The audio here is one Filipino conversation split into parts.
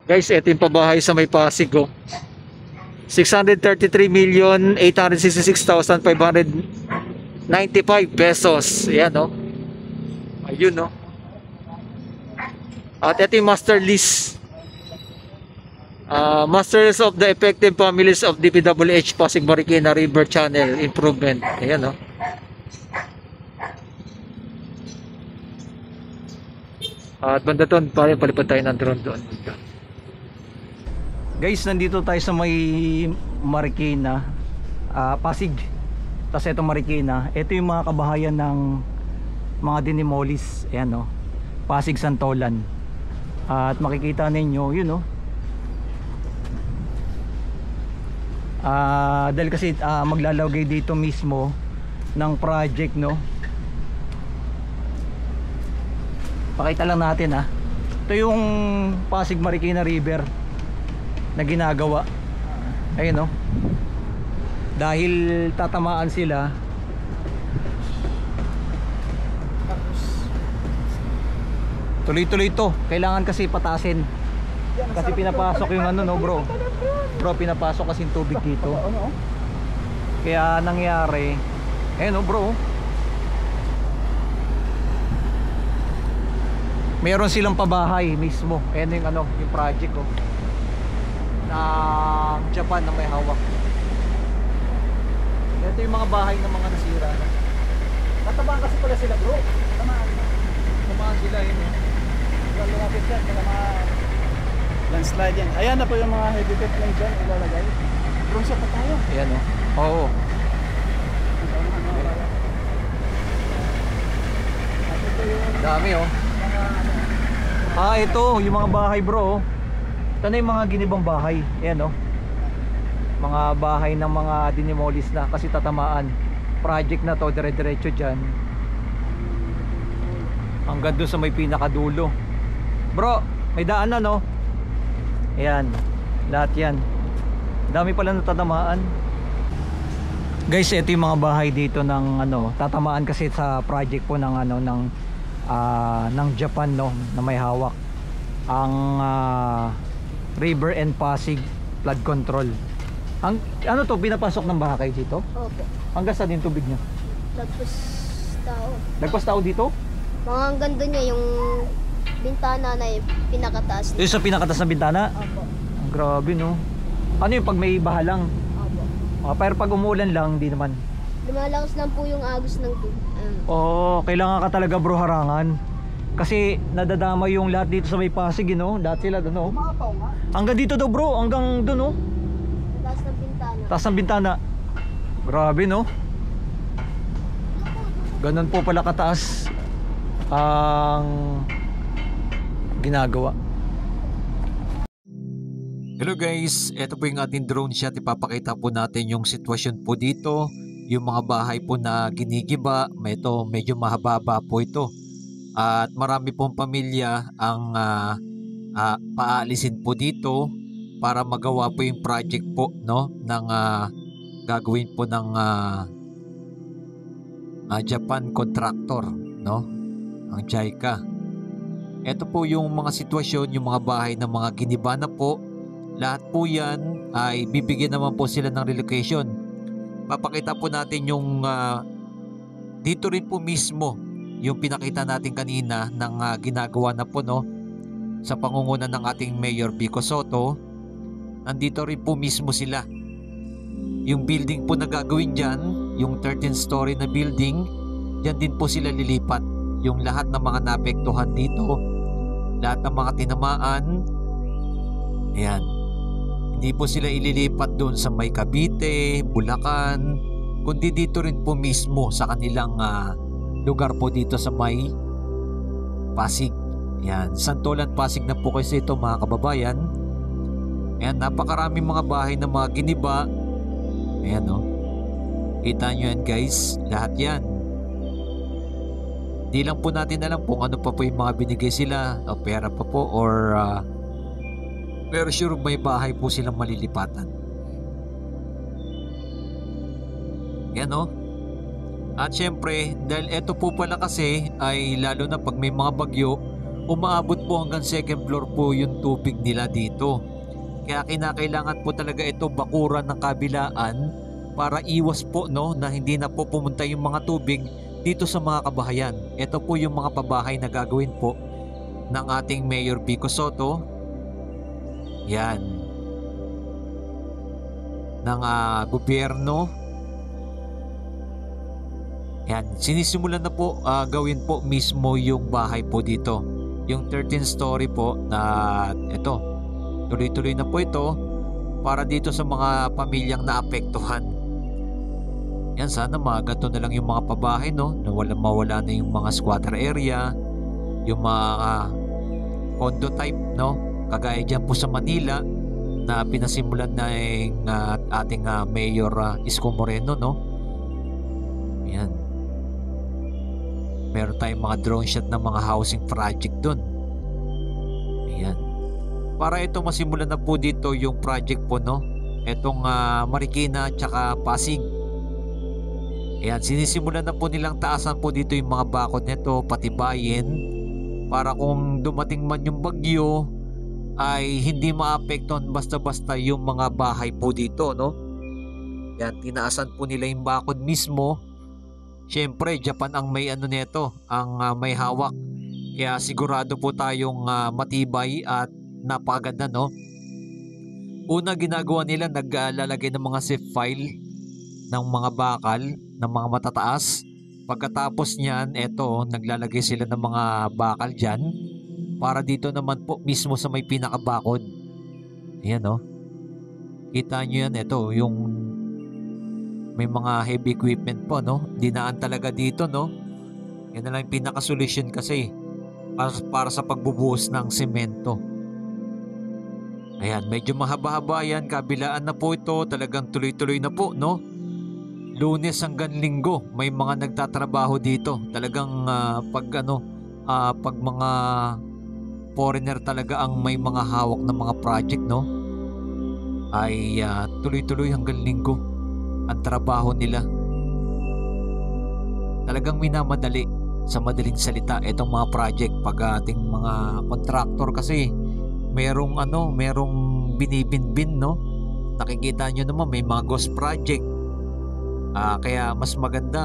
Guys, ito yung pabahay sa may Pasig, oh. 633,866,595 pesos. Ayan, no? Ayun, no? At ito yung master list. Masters of the Effective Families of DPWH Pasig Marikina River Channel Improvement. Ayan, no? At banda doon, palipad tayo ng drone doon. Guys, nandito tayo sa may Marikina, Pasig. Tapos ito Marikina. Ito yung mga kabahayan ng mga dinimolis. Ayan, no? Pasig Santolan. At makikita ninyo, yun, no? Dahil kasi maglalagay dito mismo ng project, no? Pakita lang natin, ha. Ito yung Pasig Marikina River na ginagawa. Ayun, no? Dahil tatamaan sila, tuloy-tuloy to. Kailangan kasi patasin. Kasi pinapasok yung ano, no, bro? Bro, pinapasok kasi yung tubig dito. Kaya nangyari, no, bro, meron silang pabahay mismo. Ayan yung ano, yung project, oh, ng Japan na may hawak. Ito yung mga bahay ng mga nasira. Tatabaan kasi pala sila, bro. Tamaan sila, yun, eh. Lumapit yan, mga landslide yan. Ayan na po yung mga heavy pet lang dyan ilalagay. Drone shot pa tayo. Ayan, oh. Oo. Dami, oh. Ito yung mga bahay, bro. Ito na yung mga ginibang bahay. Ayan, oh. Mga bahay ng mga dinimolis na kasi tatamaan. Project na to, dire-diretso dyan hanggang doon sa may pinakadulo. Bro, may daan na, no? Ayan, lahat yan. Dami pala natatamaan. Guys, ito yung mga bahay dito ng ano, tatamaan kasi sa project po ng ano, ng Japan, no, na may hawak ang River and Pasig flood control. Ang ano to, pinapasok ng bahay dito? Opo. Hanggang saan yung tubig niya? Lagpas tao. Lagpas tao dito? Mga hanggang doon niya yung bintana na yung pinakataas. Yung sa pinakataas na bintana? Opo. Ang grabe, no? Ano yung pag may baha lang? Opo. Pero pag umulan lang, hindi naman. Lumalakas lang po yung agos ng tubig. Oo, kailangan ka talaga, bro, harangan. Kasi nadadama yung lahat dito sa may Pasig, no? Lahat sila doon, no? Umapaw nga. Hanggang dito daw, bro, hanggang doon, no? Taas ng bintana. Taas ng bintana. Grabe, no? Ganun po pala kataas ang ginagawa. Hello guys, ito po yung ating drone shot. Ipapakita po natin yung sitwasyon po dito. Yung mga bahay po na ginigiba. Ito, medyo mahaba po ito. At marami pong pamilya ang paalisin po dito para magawa po yung project po, no, ng gagawin po ng Japan contractor, no, ang JICA. Ito po yung mga sitwasyon, yung mga bahay ng mga giniba na po. Lahat po yan ay bibigyan naman po sila ng relocation. Papakita po natin yung dito rin po mismo yung pinakita natin kanina ng ginagawa na po, no, sa pangunguna ng ating Mayor Vico Sotto. Nandito rin po mismo sila. Yung building po na gagawin dyan, yung 13-story na building, dyan din po sila lilipat. Yung lahat ng mga naapektuhan dito, lahat ng mga tinamaan, ayan, hindi po sila ililipat doon sa may Cavite, Bulacan, kundi dito rin po mismo sa kanilang lugar po dito sa may Pasig. Ayan, Santolan, Pasig na po kasi ito, mga kababayan. Ayan, napakaraming mga bahay na mga giniba. Ayan, no? Kita nyo yan, guys. Lahat yan. Di lang po natin alam kung ano pa po yung mga binigay sila o pera pa po or pero sure may bahay po silang malilipatan. Yan, no? At syempre, dahil eto po pala kasi ay lalo na pag may mga bagyo Umaabot po hanggang second floor po yung tubig nila dito. Kaya kinakailangan po talaga ito bakuran ng kabilaan para iwas po na hindi na po pumunta yung mga tubig dito sa mga kabahayan. Ito po yung mga pabahay na gagawin po ng ating Mayor Vico Soto. Yan. Ng gobyerno. Yan. Sinisimulan na po gawin po mismo yung bahay po dito. Yung 13 story po na ito. Tuloy-tuloy na po ito para dito sa mga pamilyang naapektuhan. Yan, sana magato na lang yung mga pabahay na mawala na yung mga squatter area, yung mga condo type kagaya dyan po sa Manila na pinasimulan na yung ating Mayor Isko Moreno Yan. Meron tayong mga drone shot ng mga housing project doon. Ayan. Para ito masimulan na po dito yung project po etong Marikina tsaka Pasig. Ayan, sinisimulan na po nilang taasan po dito yung mga bakod nito, patibayin, para kung dumating man yung bagyo ay hindi maapektuhan basta-basta yung mga bahay po dito Yan, tinaasan po nila yung bakod mismo. Siyempre, Japan ang may nito, ang may hawak. Kaya sigurado po tayong matibay at napakaganda Una ginagawa nila, naglalagay ng mga zip file ng mga bakal, ng mga matataas. Pagkatapos niyan, naglalagay sila ng mga bakal dyan para dito naman po mismo sa may pinakabakod. Ayan Kita nyo yan, yung may mga heavy equipment po dinaan talaga dito Yan na lang yung pinaka-solution kasi para sa pagbubuhos ng semento. Ayan, medyo mahaba-haba yan, kabilaan na po ito, talagang tuloy-tuloy na po Lunes hanggang Linggo may mga nagtatrabaho dito. Talagang pag mga foreigner talaga ang may mga hawak na mga project ay tuloy-tuloy hanggang Linggo ang trabaho nila. Talagang minamadali, sa madaling salita, itong mga project. Pag ating mga contractor kasi merong binibinbin nakikita nyo naman may mga ghost project. Kaya mas maganda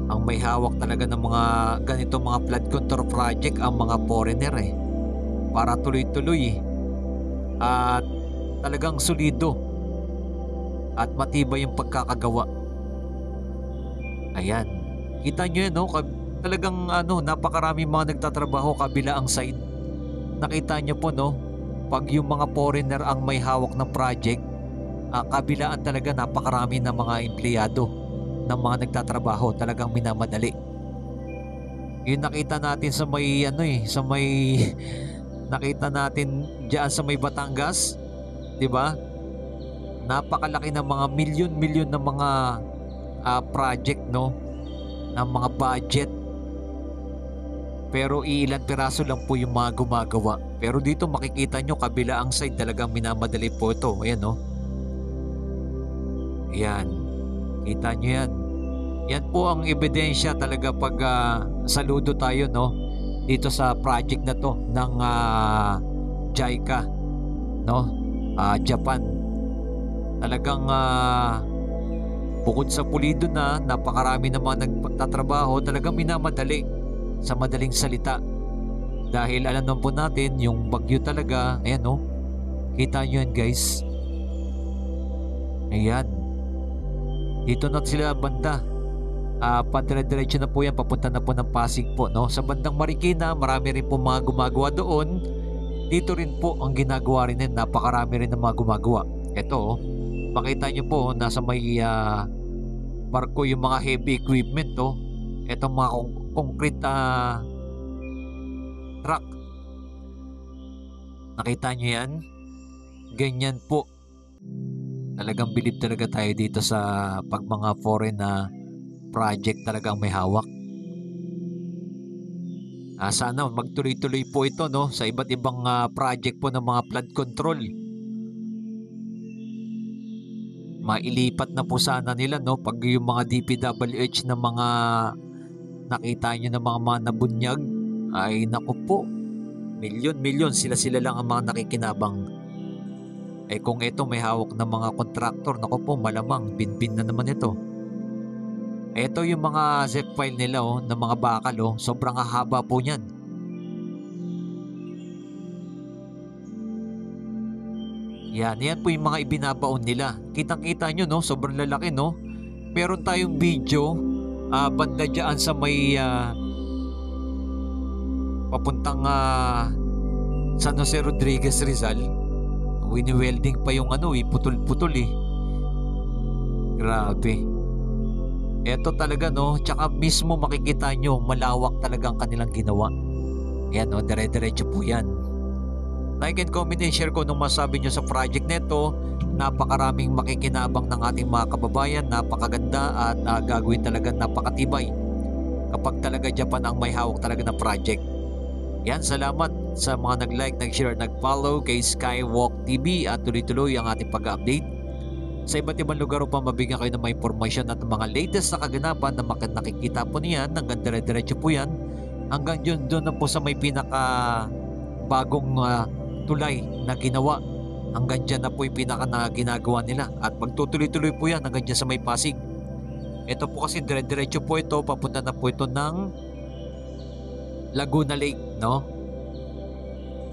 ang may hawak talaga ng mga ganito mga flood control project ang mga foreigner para tuloy-tuloy at talagang solido at matibay yung pagkakagawa. Ayan, kita nyo talagang napakaraming mga nagtatrabaho kabila ang side. Nakita nyo po pag yung mga foreigner ang may hawak ng project, kabilaan talaga napakarami ng mga empleyado ng mga nagtatrabaho, talagang minamadali. Yun nakita natin sa may nakita natin diyan sa may Batangas, 'di ba? Napakalaki ng mga milyon-milyon ng mga project ng mga budget. Pero iilan piraso lang po yung mga gumagawa. Pero dito makikita nyo kabila ang side, talagang minamadali po ito. Ayan Yan. Kita nyo yan. Yan po ang ebidensya talaga pag saludo tayo dito sa project na to ng JICA Japan. Talagang bukod sa pulido na napakarami ng mga nagtatrabaho, talagang minamadali, sa madaling salita. Dahil alam naman po natin yung bagyo talaga. Ayan kita nyo yan guys. Ayan. Dito na sila banda. Padire-diretso na po yan, papunta na po ng Pasig po sa bandang Marikina, marami rin po mga gumagawa doon. Dito rin po ang ginagawa rin napakarami rin ng mga gumagawa. Ito makita nyo po nasa may barko yung mga heavy equipment Itong mga concrete truck. Nakita nyo yan? Ganyan po. Talagang bilib talaga tayo dito sa pag mga foreign na project talagang may hawak. Sana magtuloy-tuloy po ito sa iba't ibang project po ng mga flood control. Mailipat na po sana nila pag yung mga DPWH na mga nakita nyo ng mga nabunyag, ay naku po, milyon sila lang ang mga nakikinabang. Eh kung ito may hawak ng mga kontraktor, naku po, malamang binbin na naman ito. Ito yung mga zip file nila ng mga bakal sobrang haba po niyan. Yan po yung mga ibinabaon nila. Kitang-kita nyo sobrang lalaki Meron tayong video banda dyan sa may papuntang San Jose Rodriguez Rizal. Wini-welding pa yung putol-putol Grabe. Eto talaga tsaka mismo makikita nyo malawak talagang kanilang ginawa. Yan dire-diretso po yan. Like and comment and share ko nung masabi nyo sa project neto. Napakaraming makikinabang ng ating mga kababayan, napakaganda at gagawin talaga napakatibay kapag talaga Japan ang may hawak talaga ng project. Yan, salamat sa mga nag-like, nag-share, nag-follow kay Skywalk TV at tuloy-tuloy ang ating pag-update sa iba't ibang lugar upang mabigyan kayo ng mga impormasyon at mga latest na kaganapan na nakikita po niyan. Hanggang dire-diretso po yan hanggang doon na po sa may pinaka bagong tulay na ginawa. Hanggang dyan na po yung pinaka na ginagawa nila at magtutuloy-tuloy po yan hanggang dyan sa may Pasig. Ito po kasi dire-diretso po ito, papunta na po ito ng Laguna Lake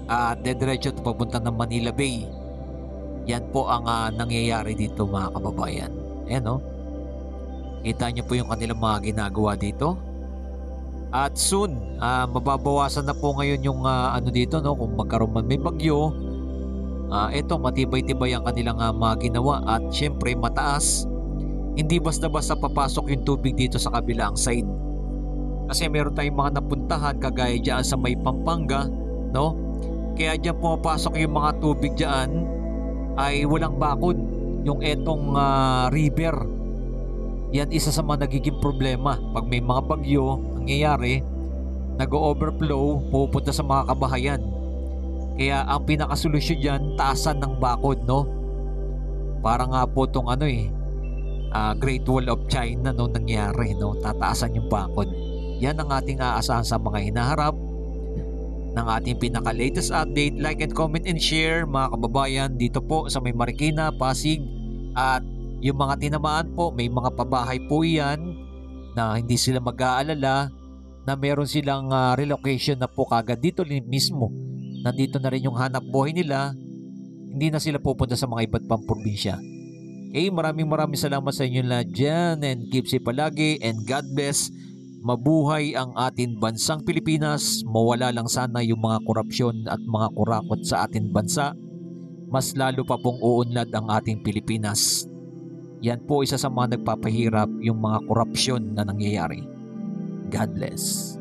at dire-diretso ito papunta ng Manila Bay. Yan po ang nangyayari dito mga kababayan. Ayan kita nyo po yung kanilang mga ginagawa dito. At soon mababawasan na po ngayon yung dito kung magkaroon man may bagyo. Ito matibay-tibay ang kanilang mga ginawa at syempre mataas. Hindi basta-basta papasok yung tubig dito sa kabilang side. Kasi meron tayong mga napuntahan kagaya dyan sa may Pampanga kaya dyan pumapasok yung mga tubig dyan ay walang bakod. Yung etong river, yan isa sa mga nagiging problema pag may mga bagyo nangyayari, nag-overflow pupunta sa mga kabahayan. Kaya ang pinakasolusyon dyan, taasan ng bakod para nga po itong Great Wall of China nangyari tataasan yung bakod. Yan ang ating aasahan sa mga hinaharap ng ating pinaka-latest update. Like and comment and share mga kababayan dito po sa may Marikina, Pasig. At yung mga tinamaan po, may mga pabahay po yan na hindi sila mag-aalala na meron silang relocation na po kagad dito mismo. Nandito na rin yung hanap buhay nila. Hindi na sila pupunta sa mga iba't pang probinsya. Maraming salamat sa inyo lahat dyan and keep safe palagi and God bless. Mabuhay ang ating bansang Pilipinas. Mawala lang sana yung mga korupsyon at mga kurakot sa ating bansa. Mas lalo pa pong uunlad ang ating Pilipinas. Yan po isa sa mga nagpapahirap yung mga korupsyon na nangyayari. God bless.